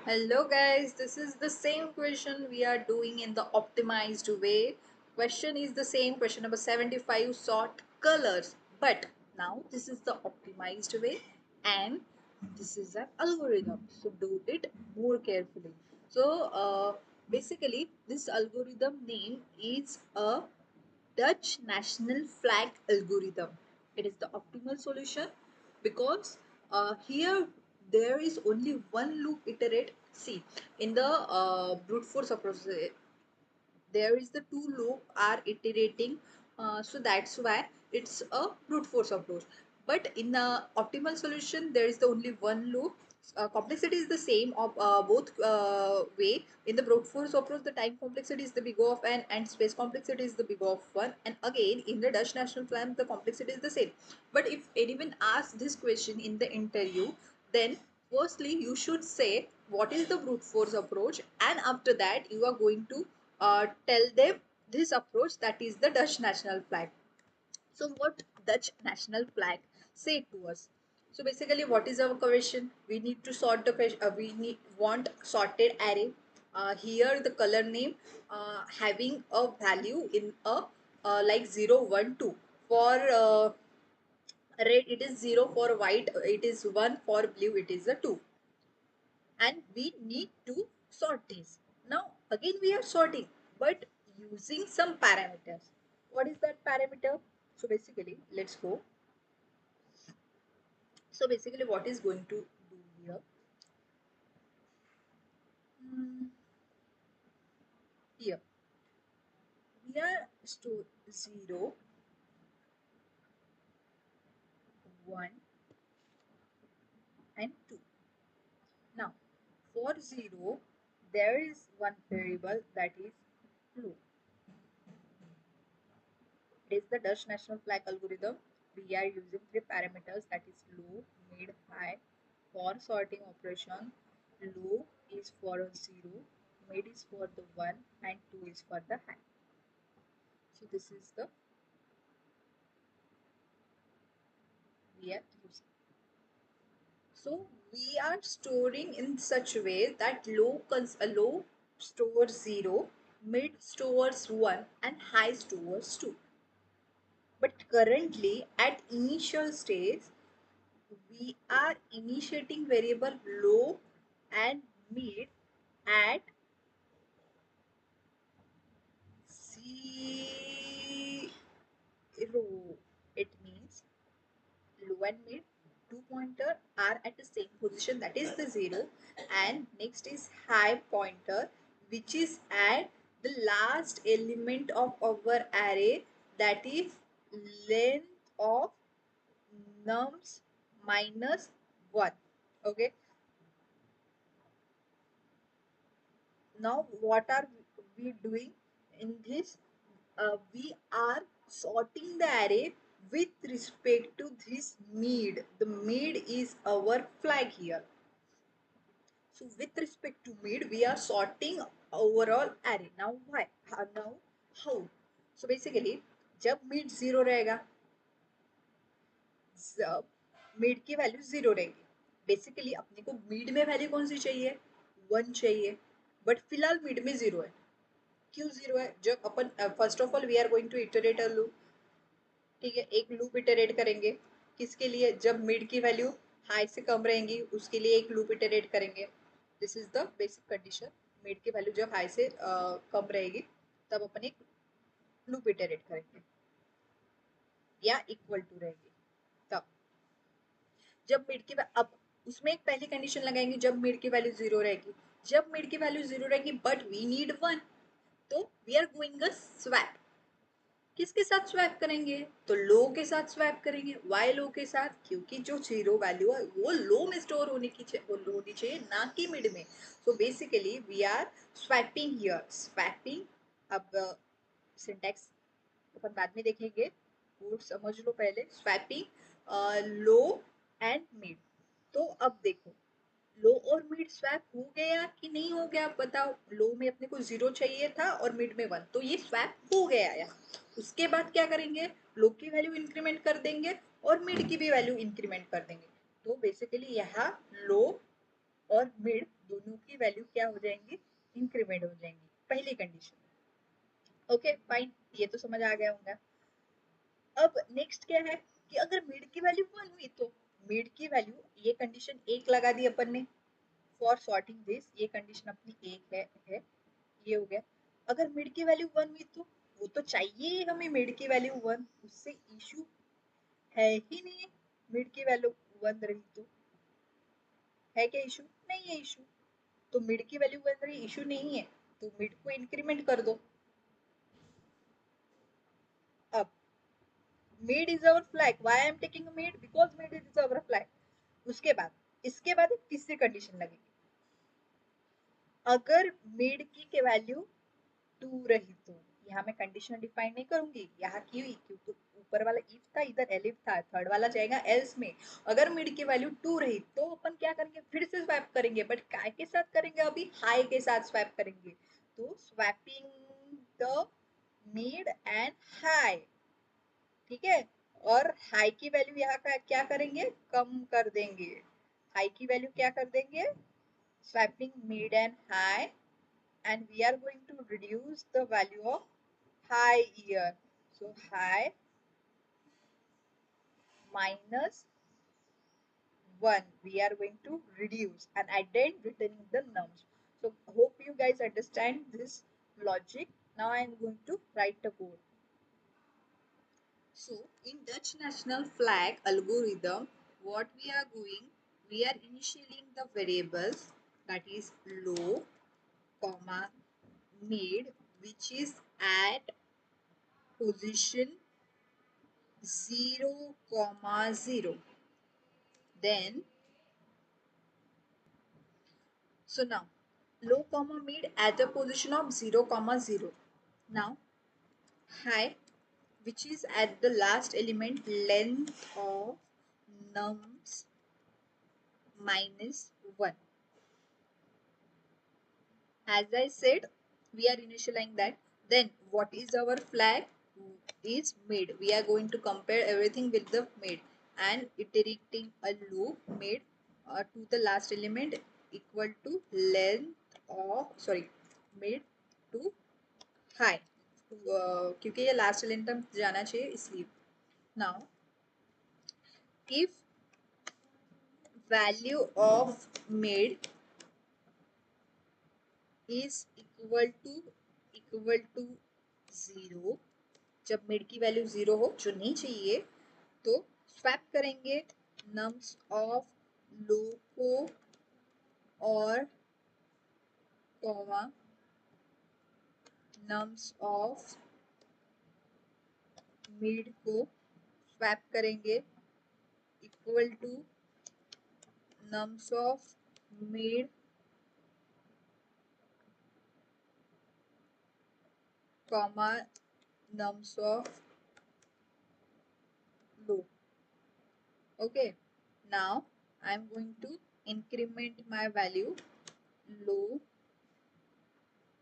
Hello guys, this is the same question we are doing in the optimized way. Question is the same, question number 75, sort colors. But now this is the optimized way and this is an algorithm. So do it more carefully. Basically this algorithm name is a Dutch national flag algorithm. It is the optimal solution because here there is only one loop iterate. See, in the brute force approach, there is the two loop are iterating, so that's why it's a brute force approach. But in the optimal solution there is the only one loop. Complexity is the same of both way. In the brute force approach the time complexity is the big of n and space complexity is the big of 1, and again in the Dutch national plan the complexity is the same. But if anyone asks this question in the interview, then firstly you should say what is the brute force approach, and after that you are going to tell them this approach, that is the Dutch national flag. So what Dutch national flag say to us? So basically what is our question? We need to sort the question, want sorted array. Here the color name having a value in a like 0 1 2. For red it is 0, for white it is 1, for blue it is a 2, and we need to sort this. Now again we are sorting, but using some parameters. What is that parameter? So basically let's go. So basically what is going to do here? Hmm, Here we are store 0 1 and 2. Now for 0 there is one variable, that is flow. It is the Dutch national flag algorithm. We are using three parameters, that is low, mid, high. For sorting operation, low is for a 0, mid is for the 1, and 2 is for the high. So this is the we are using. So we are storing in such a way that low stores 0, mid stores 1, and high stores 2. But currently at initial stage we are initiating variable low and mid at 0. It means low and mid two pointer are at the same position, that is the 0, and next is high pointer, which is at the last element of our array, that is length of nums minus 1. Okay, now what are we doing in this? We are sorting the array with respect to this mid. The mid is our flag here. So with respect to mid we are sorting overall array. Now why? Now how? So basically जब mid 0 रहेगा, जब mid की value 0 रहेगी, basically अपने को mid में value कौन सी चाहिए? 1 चाहिए, बट फिलहाल mid में 0 है. क्यों 0 है? जब अपन first of all we are going to iterate a loop. ठीक है, एक लूप इटरेट करेंगे. किसके लिए? जब मिड की वैल्यू हाई से कम रहेंगी उसके लिए एक लूप इटरेट करेंगे. This is the basic condition. Mid की वैल्यू जब हाई से कम रहेगी तब अपन एक लूप इटरेट करेंगे या इक्वल टू रहेगी तब. जब मिड की अब उसमें एक पहली कंडीशन लगाएंगे जब मिड की वैल्यू 0 रहेगी. जब मिड की वैल्यू 0 रहेगी बट वी नीड 1, तो we are going a swap. किसके साथ स्वैप करेंगे? तो लो के साथ स्वैप करेंगे. वाई लो के साथ? क्योंकि जो जीरो वैल्यू है वो लो में स्टोर होनी चाहिए, ना कि मिड में. So basically we are swapping here. Swapping, अब सिंटैक्स अपन बाद में देखेंगे, कोड समझ लो पहले. Swapping low and mid. तो अब देखो लो और मिड स्वैप हो गया कि नहीं हो गया, बताओ. लो में अपने को 0 चाहिए था और मिड में 1, तो ये स्वैप हो गया यार. उसके बाद क्या करेंगे? लो की वैल्यू इंक्रीमेंट कर देंगे और मिड की भी वैल्यू इंक्रीमेंट कर देंगे. तो बेसिकली यहाँ लो और मिड दोनों की वैल्यू क्या हो जाएंगी, इंक्रीमेंट हो जाएंगी, पहली कंडीशन। ओके फाइन, ये तो समझ आ गया होगा। अब नेक्स्ट क्या है कि अगर मिड की वैल्यू 1 हुई तो मिड की वैल्यू, ये कंडीशन एक लगा दी अपन ने फॉर सॉर्टिंग दिस, ये कंडीशन अपनी एक है, ये हो गया। अगर मिड की वैल्यू 1 हुई तो वो तो चाहिए हमें मिड की वैल्यू 1, उससे इशू है ही नहीं। मिड की वैल्यू 1 रही तो है क्या इशू, नहीं है इशू। तो मिड की वैल्यू 1 रही, इशू नहीं है, तो मिड को इंक्रीमेंट कर दो। अब mid is our flag, why I am taking a mid, because mid is our flag। उसके बाद, इसके बाद एक तीसरी कंडीशन लगेगी, अगर मिड की वैल्यू 2 रही तो। यहाँ मैं कंडीशन डिफाइन नहीं करूंगी, यहाँ की हुई क्योंकि ऊपर वाला इफ था, इधर एलिफ था, थर्ड वाला जाएगा एल्स में। अगर मिड की वैल्यू 2 रही तो अपन क्या करेंगे, फिर से स्वैप करेंगे, बट काय के साथ करेंगे, अभी हाई के साथ स्वैप करेंगे। तो swapping the mid and high, ठीक है। और हाई की वैल्यू यहाँ का क्या करेंगे, कम कर देंगे। हाई की वैल्यू क्या कर देंगे, swapping mid and high, and we are going to reduce the value of high here. So high minus 1, we are going to reduce, and I then returning the nums. So hope you guys understand this logic. Now I am going to write the code. So in Dutch national flag algorithm, what we are doing, we are initiating the variables, that is low, comma, mid, which is at position 0, 0. Then, so now low comma mid at the position of 0, 0. Now high, which is at the last element, length of nums minus 1. As I said, we are initializing that. Then what is our flag, is mid. We are going to compare everything with the mid and iterating a loop mid to the last element equal to length of, sorry, mid to high, क्योंकि ये last element जाना चाहिए इसलिए। Now if value of mid is equal to 0, जब mid की value 0 हो, जो नहीं चाहिए, तो स्वैप करेंगे नम्स ऑफ लो को और कॉमा नम्स ऑफ मिड को स्वैप करेंगे equal to nums of mid comma nums of low. Okay, now I am going to increment my value low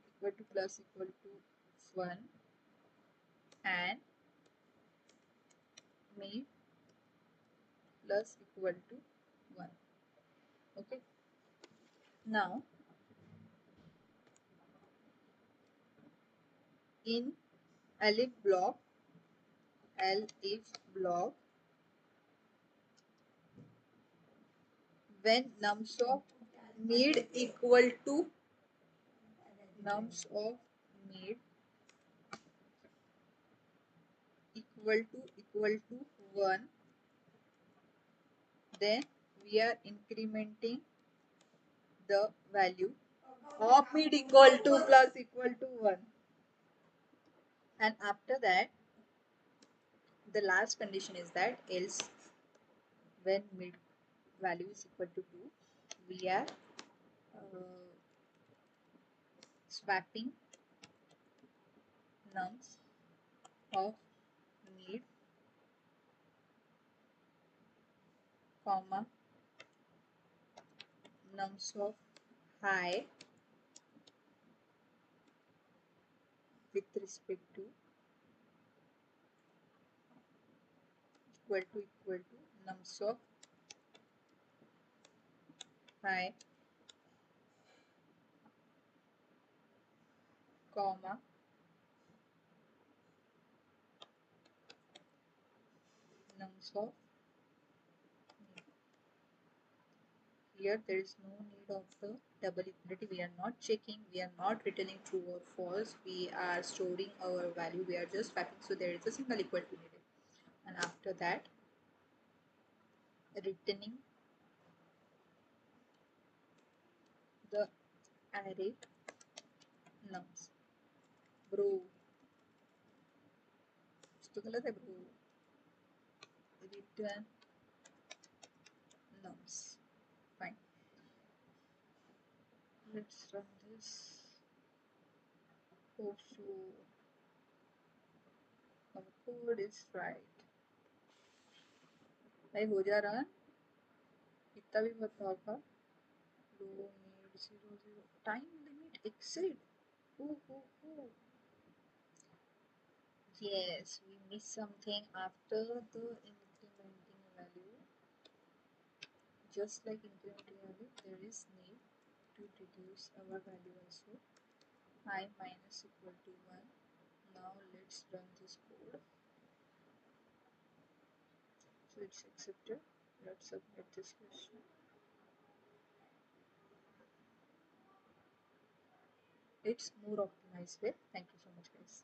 equal to plus equal to 1 and mid plus equal to 1. Okay, now in elif block when nums of mid equal to nums of mid equal to 1, then we are incrementing the value of mid equal to plus equal to 1, and after that the last condition is that else when mid value is equal to 2, we are swapping nums of mid comma nums of high with respect to equal to nums of high comma, nums of. Here there is no need of the double equality. We are not checking, we are not returning true or false. We are storing our value, we are just swapping. So there is a single equality needed. And after that, returning the array nums. Bro, कुछ तो गलत है bro. Return nums. Fine. Let's run this. Oh, sure. Our code is right. भाई हो जा रहा है इतना भी मत होगा low mid 0 0 time limit exceed. Oh, oh, oh. Yes, we missed something after the incrementing value. Just like incrementing value, there is need to reduce our value also. I minus equal to 1. Now let's run this code. So it's accepted. Let's submit this question. It's more optimized way. Thank you so much, guys.